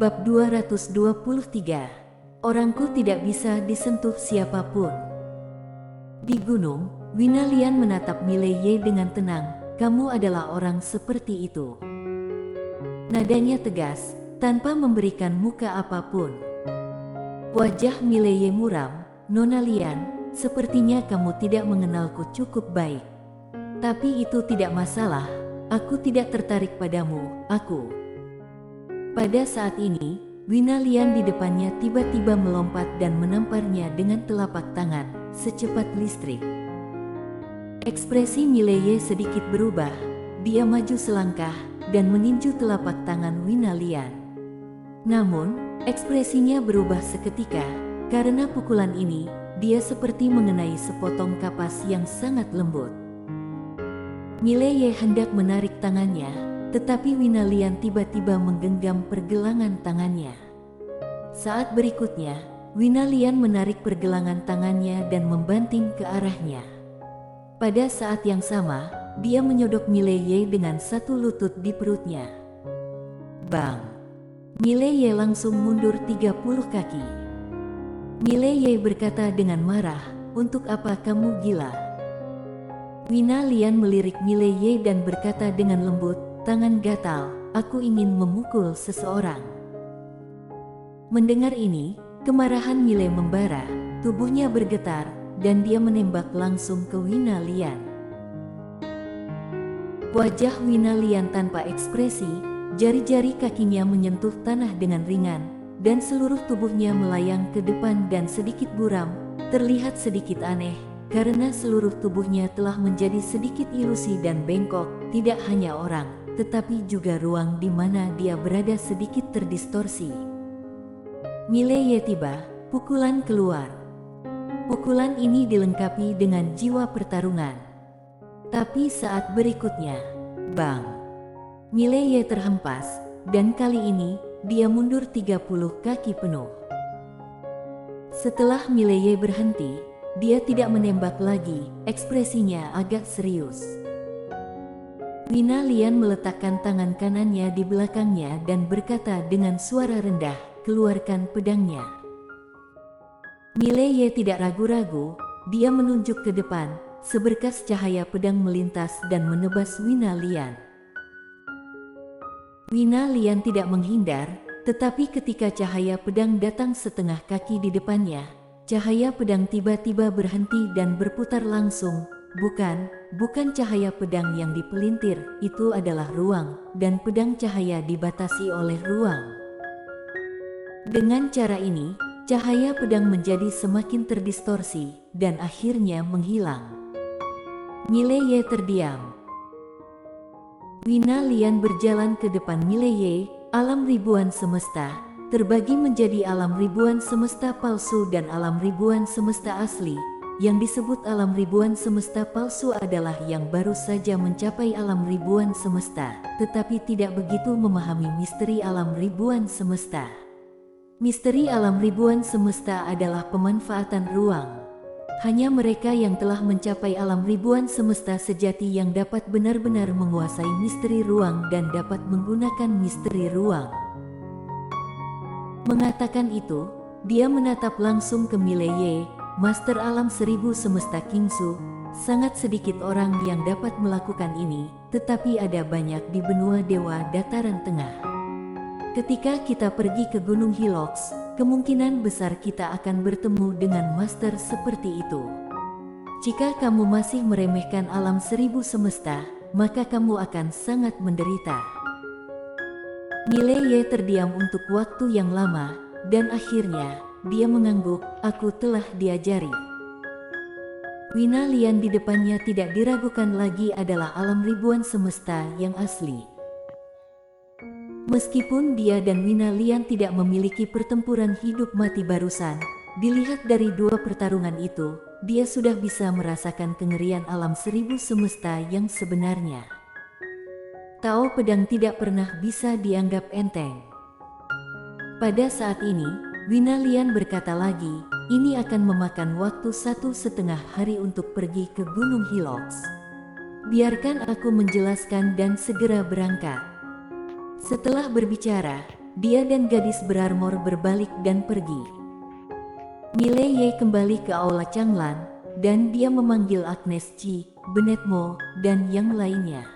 Bab 223. Orangku tidak bisa disentuh siapapun. Di gunung, Winalian menatap Mileye dengan tenang. Kamu adalah orang seperti itu. Nadanya tegas, tanpa memberikan muka apapun. Wajah Mileye muram. Nona Lian, sepertinya kamu tidak mengenalku cukup baik. Tapi itu tidak masalah, aku tidak tertarik padamu, Pada saat ini, Winalian di depannya tiba-tiba melompat dan menamparnya dengan telapak tangan, secepat listrik. Ekspresi Mileye sedikit berubah, dia maju selangkah dan meninju telapak tangan Winalian. Namun, ekspresinya berubah seketika, karena pukulan ini, dia seperti mengenai sepotong kapas yang sangat lembut. Mileye hendak menarik tangannya, tetapi Winalian tiba-tiba menggenggam pergelangan tangannya. Saat berikutnya, Winalian menarik pergelangan tangannya dan membanting ke arahnya. Pada saat yang sama, dia menyodok Mileye dengan satu lutut di perutnya. Bang! Mileye langsung mundur 30 kaki. Mileye berkata dengan marah, "Untuk apa kamu gila?" Winalian melirik Mileye dan berkata dengan lembut, "Tangan gatal, aku ingin memukul seseorang." Mendengar ini, kemarahan Mile membara, tubuhnya bergetar, dan dia menembak langsung ke Winalian. Wajah Winalian tanpa ekspresi, jari-jari kakinya menyentuh tanah dengan ringan, dan seluruh tubuhnya melayang ke depan dan sedikit buram, terlihat sedikit aneh, karena seluruh tubuhnya telah menjadi sedikit ilusi dan bengkok, tidak hanya orang, tetapi juga ruang di mana dia berada sedikit terdistorsi. Mileye tiba, pukulan keluar. Pukulan ini dilengkapi dengan jiwa pertarungan. Tapi saat berikutnya, bang! Mileye terhempas, dan kali ini, dia mundur 30 kaki penuh. Setelah Mileye berhenti, dia tidak menembak lagi, ekspresinya agak serius. Winalian meletakkan tangan kanannya di belakangnya dan berkata dengan suara rendah, "Keluarkan pedangnya." Mileye tidak ragu-ragu, dia menunjuk ke depan, seberkas cahaya pedang melintas dan menebas Winalian. Winalian tidak menghindar, tetapi ketika cahaya pedang datang setengah kaki di depannya, cahaya pedang tiba-tiba berhenti dan berputar langsung. Bukan cahaya pedang yang dipelintir, itu adalah ruang, dan pedang cahaya dibatasi oleh ruang. Dengan cara ini, cahaya pedang menjadi semakin terdistorsi, dan akhirnya menghilang. Mileye terdiam. Winalian berjalan ke depan Mileye, alam ribuan semesta, terbagi menjadi alam ribuan semesta palsu dan alam ribuan semesta asli. Yang disebut alam ribuan semesta palsu adalah yang baru saja mencapai alam ribuan semesta, tetapi tidak begitu memahami misteri alam ribuan semesta. Misteri alam ribuan semesta adalah pemanfaatan ruang. Hanya mereka yang telah mencapai alam ribuan semesta sejati yang dapat benar-benar menguasai misteri ruang dan dapat menggunakan misteri ruang. Mengatakan itu, dia menatap langsung ke Mileye, Master Alam Seribu Semesta Kingsu. Sangat sedikit orang yang dapat melakukan ini, tetapi ada banyak di benua Dewa Dataran Tengah. Ketika kita pergi ke Gunung Hilox, kemungkinan besar kita akan bertemu dengan Master seperti itu. Jika kamu masih meremehkan Alam Seribu Semesta, maka kamu akan sangat menderita. Mileye terdiam untuk waktu yang lama, dan akhirnya, dia mengangguk, "Aku telah diajari." Winalian di depannya tidak diragukan lagi adalah alam ribuan semesta yang asli. Meskipun dia dan Winalian tidak memiliki pertempuran hidup mati barusan, dilihat dari dua pertarungan itu, dia sudah bisa merasakan kengerian alam seribu semesta yang sebenarnya. Tao pedang tidak pernah bisa dianggap enteng. Pada saat ini, Winalian berkata lagi, "Ini akan memakan waktu 1,5 hari untuk pergi ke Gunung Hilox. Biarkan aku menjelaskan dan segera berangkat." Setelah berbicara, dia dan gadis berarmor berbalik dan pergi. Mileye kembali ke aula Changlan, dan dia memanggil Agnes Chi, Benetmo, dan yang lainnya.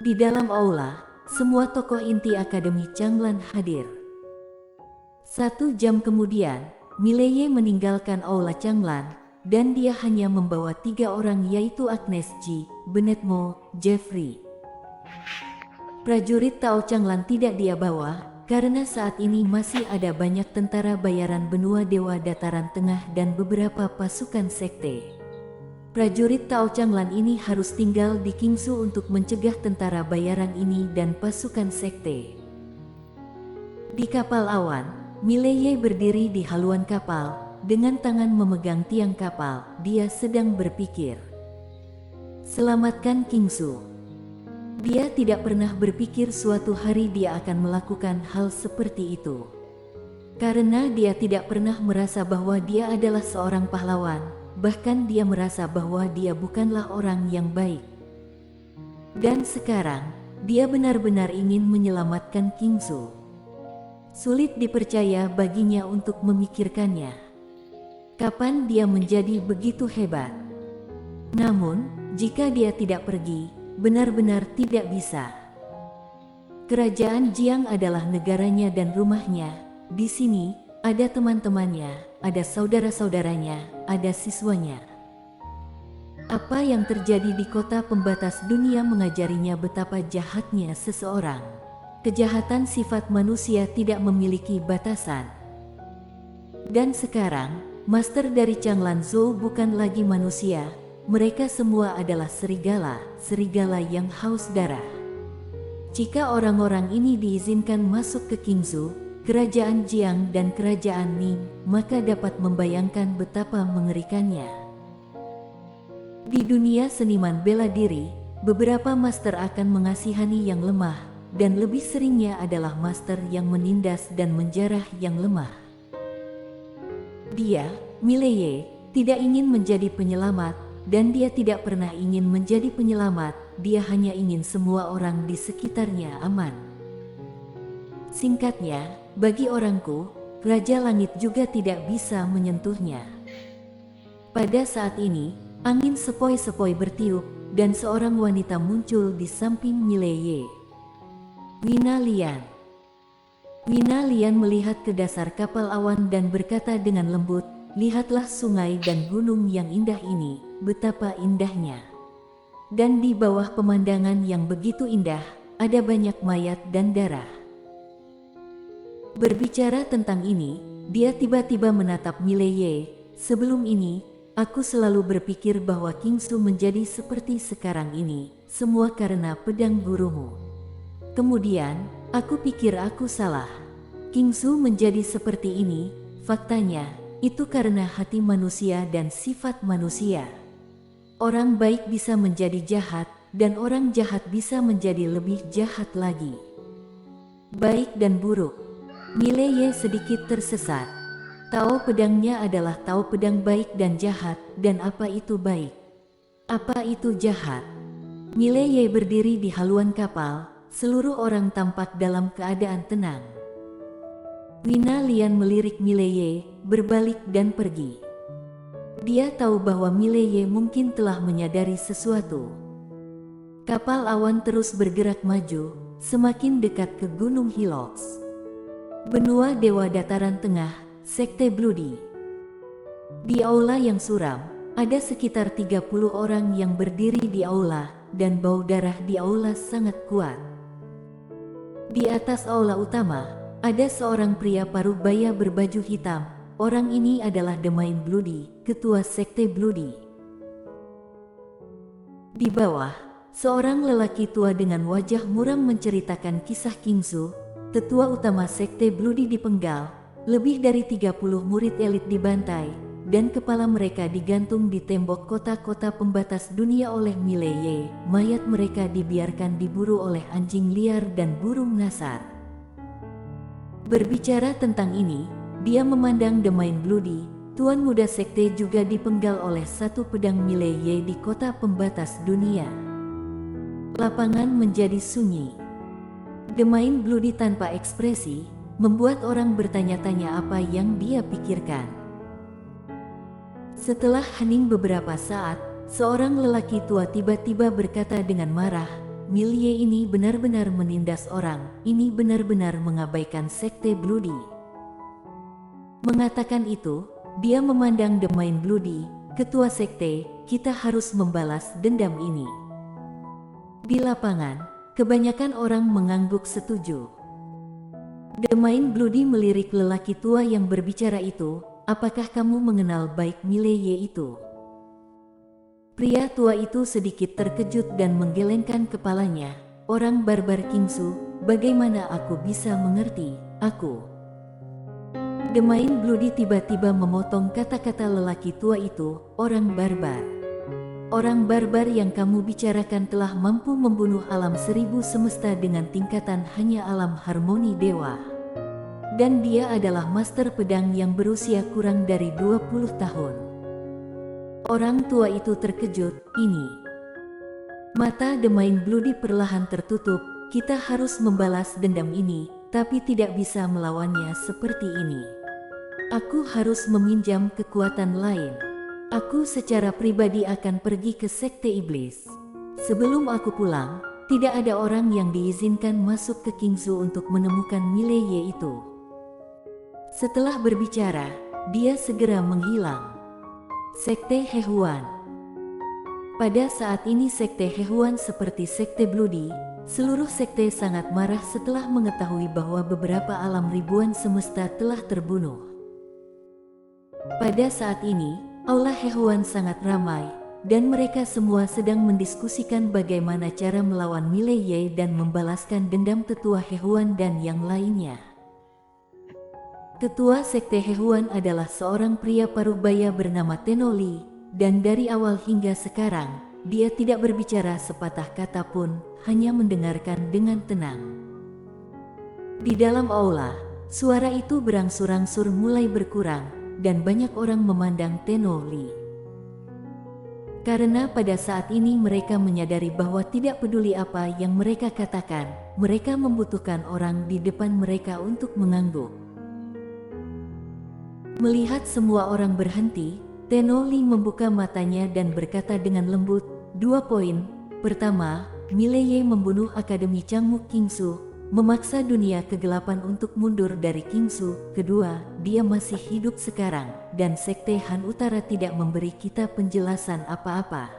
Di dalam aula, semua tokoh inti Akademi Changlan hadir. 1 jam kemudian, Mileye meninggalkan aula Changlan, dan dia hanya membawa 3 orang, yaitu Agnes Chi, Benetmo, Jeffrey. Prajurit Tao Changlan tidak dia bawa, karena saat ini masih ada banyak tentara bayaran benua Dewa Dataran Tengah dan beberapa pasukan sekte. Prajurit Tao Changlan ini harus tinggal di Qingsu untuk mencegah tentara bayaran ini dan pasukan sekte. Di kapal awan, Mileye berdiri di haluan kapal, dengan tangan memegang tiang kapal. Dia sedang berpikir, selamatkan Qingsu. Dia tidak pernah berpikir suatu hari dia akan melakukan hal seperti itu. Karena dia tidak pernah merasa bahwa dia adalah seorang pahlawan, bahkan dia merasa bahwa dia bukanlah orang yang baik. Dan sekarang, dia benar-benar ingin menyelamatkan Qingsu. Sulit dipercaya baginya untuk memikirkannya. Kapan dia menjadi begitu hebat? Namun, jika dia tidak pergi, benar-benar tidak bisa. Kerajaan Jiang adalah negaranya dan rumahnya. Di sini, ada teman-temannya, ada saudara-saudaranya, ada siswanya. Apa yang terjadi di kota pembatas dunia mengajarinya betapa jahatnya seseorang. Kejahatan sifat manusia tidak memiliki batasan. Dan sekarang, master dari Changlan Zhou bukan lagi manusia. Mereka semua adalah serigala, serigala yang haus darah. Jika orang-orang ini diizinkan masuk ke Qingsu, kerajaan Jiang dan kerajaan Ning, maka dapat membayangkan betapa mengerikannya. Di dunia seniman bela diri, beberapa master akan mengasihani yang lemah, dan lebih seringnya adalah master yang menindas dan menjarah yang lemah. Dia, Mileye, tidak ingin menjadi penyelamat, dan dia tidak pernah ingin menjadi penyelamat. Dia hanya ingin semua orang di sekitarnya aman. Singkatnya, bagi orangku, Raja Langit juga tidak bisa menyentuhnya. Pada saat ini, angin sepoi-sepoi bertiup, dan seorang wanita muncul di samping Mileye. Wina Lian. Wina Lian melihat ke dasar kapal awan dan berkata dengan lembut, "Lihatlah sungai dan gunung yang indah ini, betapa indahnya. Dan di bawah pemandangan yang begitu indah, ada banyak mayat dan darah." Berbicara tentang ini, dia tiba-tiba menatap Mileye. "Sebelum ini, aku selalu berpikir bahwa Qingsu menjadi seperti sekarang ini, semua karena pedang gurumu. Kemudian, aku pikir aku salah. Qingsu menjadi seperti ini, faktanya, itu karena hati manusia dan sifat manusia. Orang baik bisa menjadi jahat, dan orang jahat bisa menjadi lebih jahat lagi. Baik dan buruk." Mileye sedikit tersesat. Tahu pedangnya adalah tahu pedang baik dan jahat, dan apa itu baik? Apa itu jahat? Mileye berdiri di haluan kapal, seluruh orang tampak dalam keadaan tenang. Wina Lian melirik Mileye, berbalik dan pergi. Dia tahu bahwa Mileye mungkin telah menyadari sesuatu. Kapal awan terus bergerak maju, semakin dekat ke Gunung Hilox. Benua Dewa Dataran Tengah, Sekte Bloody. Di aula yang suram, ada sekitar 30 orang yang berdiri di aula, dan bau darah di aula sangat kuat. Di atas aula utama, ada seorang pria paruh baya berbaju hitam. Orang ini adalah The Mind Bloody, ketua Sekte Bloody. Di bawah, seorang lelaki tua dengan wajah muram menceritakan kisah Qingsu, tetua utama Sekte Bloody dipenggal, lebih dari 30 murid elit dibantai, dan kepala mereka digantung di tembok kota-kota pembatas dunia oleh Mileye. Mayat mereka dibiarkan diburu oleh anjing liar dan burung nasar. Berbicara tentang ini, dia memandang The Mind Bloody, tuan muda sekte juga dipenggal oleh satu pedang Mileye di kota pembatas dunia. Lapangan menjadi sunyi. Demain Bloody tanpa ekspresi, membuat orang bertanya-tanya apa yang dia pikirkan. Setelah hening beberapa saat, seorang lelaki tua tiba-tiba berkata dengan marah, "Milye ini benar-benar menindas orang, ini benar-benar mengabaikan sekte Bloody." Mengatakan itu, dia memandang Demain Bloody, ketua sekte, "Kita harus membalas dendam ini." Di lapangan, kebanyakan orang mengangguk setuju. Demain Bloody melirik lelaki tua yang berbicara itu, "Apakah kamu mengenal baik Mileye itu?" Pria tua itu sedikit terkejut dan menggelengkan kepalanya. "Orang barbar Kingsu, bagaimana aku bisa mengerti, aku?" Demain Bloody tiba-tiba memotong kata-kata lelaki tua itu, "Orang barbar. Orang barbar yang kamu bicarakan telah mampu membunuh alam seribu semesta dengan tingkatan hanya alam harmoni dewa. Dan dia adalah master pedang yang berusia kurang dari 20 tahun. Orang tua itu terkejut, "Ini." Mata Demain Bloody perlahan tertutup, "Kita harus membalas dendam ini, tapi tidak bisa melawannya seperti ini. Aku harus meminjam kekuatan lain. Aku secara pribadi akan pergi ke sekte iblis. Sebelum aku pulang, tidak ada orang yang diizinkan masuk ke Kingsu untuk menemukan Mileye itu." Setelah berbicara, dia segera menghilang. Sekte Hehuan. Pada saat ini sekte Hehuan seperti sekte Bloody, seluruh sekte sangat marah setelah mengetahui bahwa beberapa alam ribuan semesta telah terbunuh. Pada saat ini, aula Hehuan sangat ramai, dan mereka semua sedang mendiskusikan bagaimana cara melawan Mileye dan membalaskan dendam tetua Hehuan dan yang lainnya. Ketua sekte Hehuan adalah seorang pria parubaya bernama Tenoli, dan dari awal hingga sekarang, dia tidak berbicara sepatah kata pun, hanya mendengarkan dengan tenang. Di dalam aula, suara itu berangsur-angsur mulai berkurang, dan banyak orang memandang Tenoli. Karena pada saat ini mereka menyadari bahwa tidak peduli apa yang mereka katakan, mereka membutuhkan orang di depan mereka untuk mengangguk. Melihat semua orang berhenti, Tenoli membuka matanya dan berkata dengan lembut, 2 poin. Pertama, Mileye membunuh Akademi Changmu Kingsu, memaksa dunia kegelapan untuk mundur dari Kingsu. Kedua, dia masih hidup sekarang, dan sekte Han Utara tidak memberi kita penjelasan apa-apa.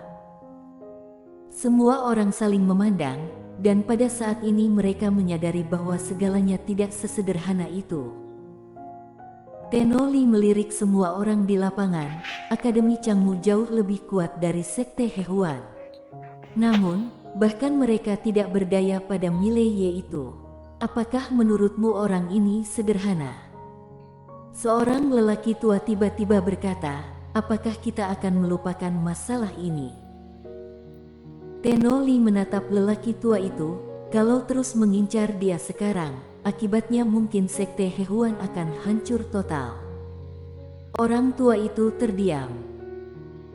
Semua orang saling memandang, dan pada saat ini mereka menyadari bahwa segalanya tidak sesederhana itu. Tenoli melirik semua orang di lapangan, Akademi Changmu jauh lebih kuat dari sekte Hehuan. Namun, bahkan mereka tidak berdaya pada Mileye itu. Apakah menurutmu orang ini sederhana? Seorang lelaki tua tiba-tiba berkata, "Apakah kita akan melupakan masalah ini?" Tenoli menatap lelaki tua itu, "Kalau terus mengincar dia sekarang, akibatnya mungkin sekte Hehuan akan hancur total." Orang tua itu terdiam.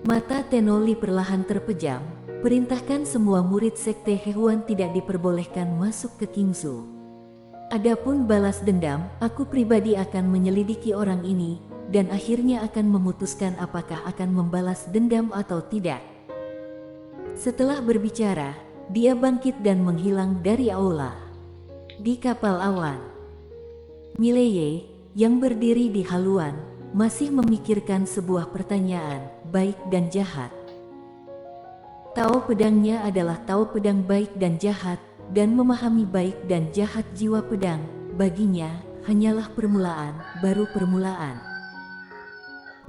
Mata Tenoli perlahan terpejam. "Perintahkan semua murid sekte Hehuan tidak diperbolehkan masuk ke Kingsu. Adapun balas dendam, aku pribadi akan menyelidiki orang ini, dan akhirnya akan memutuskan apakah akan membalas dendam atau tidak." Setelah berbicara, dia bangkit dan menghilang dari aula. Di kapal awan, Mileye, yang berdiri di haluan, masih memikirkan sebuah pertanyaan, baik dan jahat. Tao pedangnya adalah tao pedang baik dan jahat, dan memahami baik dan jahat jiwa pedang, baginya, hanyalah permulaan, baru permulaan.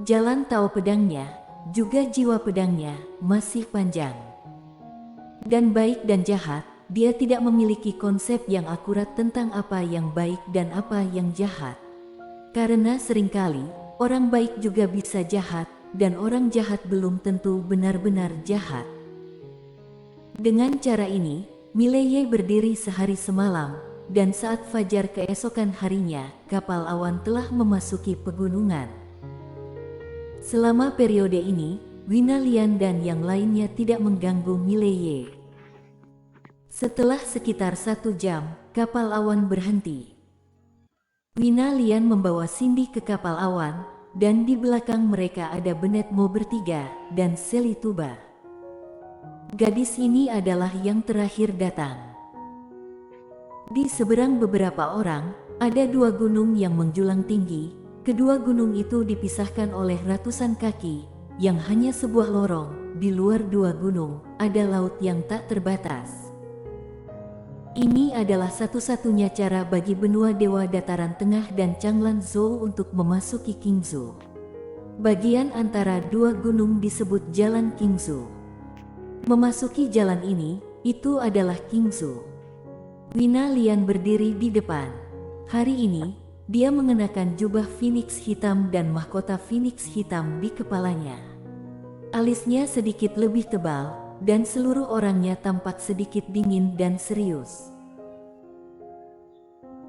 Jalan tao pedangnya, juga jiwa pedangnya, masih panjang. Dan baik dan jahat, dia tidak memiliki konsep yang akurat tentang apa yang baik dan apa yang jahat. Karena seringkali, orang baik juga bisa jahat, dan orang jahat belum tentu benar-benar jahat. Dengan cara ini, Mileye berdiri sehari semalam, dan saat fajar keesokan harinya, kapal awan telah memasuki pegunungan. Selama periode ini, Winalian dan yang lainnya tidak mengganggu Mileye. Setelah sekitar 1 jam, kapal awan berhenti. Wina Lian membawa Cindy ke kapal awan, dan di belakang mereka ada Bennett Mo bertiga dan Sally Tuba. Gadis ini adalah yang terakhir datang. Di seberang beberapa orang, ada dua gunung yang menjulang tinggi. Kedua gunung itu dipisahkan oleh ratusan kaki, yang hanya sebuah lorong. Di luar dua gunung, ada laut yang tak terbatas. Ini adalah satu-satunya cara bagi benua Dewa Dataran Tengah dan Changlan Zhou untuk memasuki Qingzhou. Bagian antara dua gunung disebut Jalan Qingzhou. Memasuki jalan ini, itu adalah Qingzhou. Wina Lian berdiri di depan. Hari ini, dia mengenakan jubah Phoenix hitam dan mahkota Phoenix hitam di kepalanya. Alisnya sedikit lebih tebal, dan seluruh orangnya tampak sedikit dingin dan serius.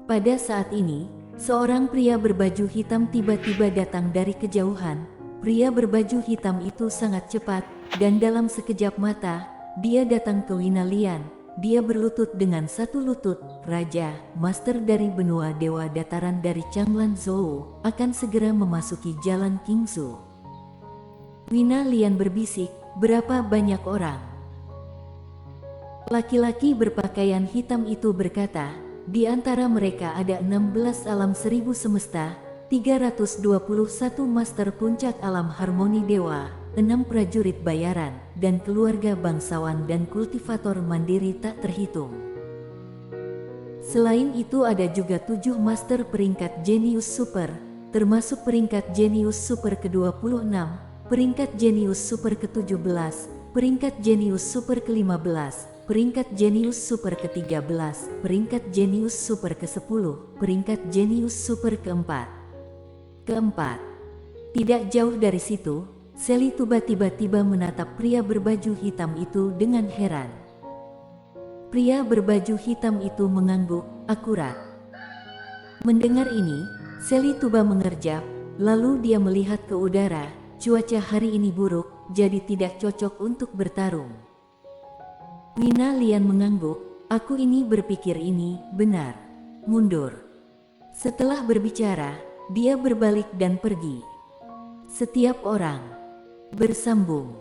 Pada saat ini, seorang pria berbaju hitam tiba-tiba datang dari kejauhan. Pria berbaju hitam itu sangat cepat, dan dalam sekejap mata, dia datang ke Wina Lian. Dia berlutut dengan satu lutut. Raja, master dari benua Dewa Dataran dari Changlan Zhou, akan segera memasuki jalan Qingzhou. Wina Lian berbisik, "Berapa banyak orang?" Laki-laki berpakaian hitam itu berkata, "Di antara mereka ada 16 alam 1000 semesta, 321 master puncak alam harmoni dewa, 6 prajurit bayaran, dan keluarga bangsawan dan kultivator mandiri tak terhitung. Selain itu ada juga 7 master peringkat jenius super, termasuk peringkat jenius super ke-26, peringkat jenius super ke-17, peringkat jenius super ke-15, peringkat jenius super ke-13, peringkat jenius super ke-10, peringkat jenius super ke-4. Tidak jauh dari situ, Sally Tuba tiba-tiba menatap pria berbaju hitam itu dengan heran. Pria berbaju hitam itu mengangguk, akurat. Mendengar ini, Sally Tuba mengerjap, lalu dia melihat ke udara. Cuaca hari ini buruk, jadi tidak cocok untuk bertarung. Wina Lian mengangguk, aku ini berpikir ini benar. Mundur. Setelah berbicara, dia berbalik dan pergi. Setiap orang bersambung.